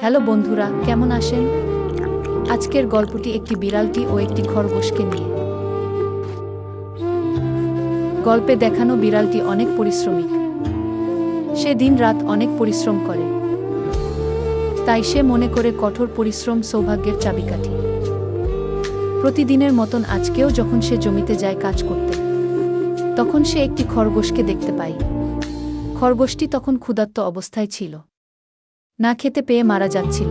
Hello বন্ধুরা, কেমন আছেন? আজকের গল্পটি একটি বিড়ালটি ও একটি খরগোশকে নিয়ে। গল্পে দেখানো বিড়ালটি অনেক পরিশ্রমিক। সে দিন-রাত অনেক পরিশ্রম করে। তাই সে মনে করে কঠোর পরিশ্রম সৌভাগ্যের চাবিকাঠি। প্রতিদিনের মতন আজকেও যখন সে জমিতে যায় কাজ করতে, তখন সে একটি খরগোশকে দেখতে পায়। খরগোশটি তখন ক্ষুধার্ত অবস্থায় ছিল, না খেতে পেয়ে মারা যাচ্ছিল।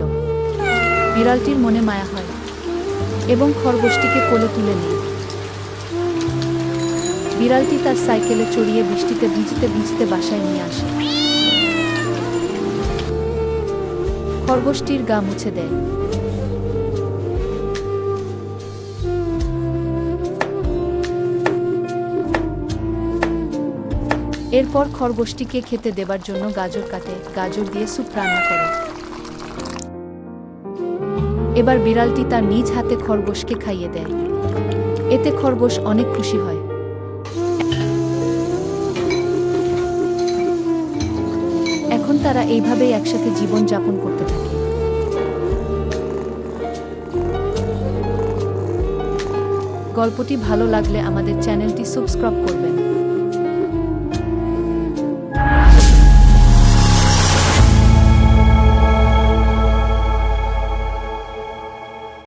বিড়ালটির মনে মায়া হয় এবং খরগোশটিকে কোলে তুলে নেয়। বিড়ালটি তার সাইকেলে চড়িয়ে বৃষ্টিতে ভিজতে ভিজতে বাসায় নিয়ে আসে। খরগোশটির গা মুছে দেয়। এরপর খরগোশটিকে খেতে দেবার জন্য গাজর কাটে, গাজর দিয়ে স্যুপ রান্না করে। এবার বিড়ালটি তার নিজ হাতে খরগোশকে খাইয়ে দেয়। এতে খরগোশ অনেক খুশি হয়। এখন তারা এইভাবেই একসাথে জীবন যাপন করতে থাকে। গল্পটি ভালো লাগলে আমাদের চ্যানেলটি সাবস্ক্রাইব করবেন।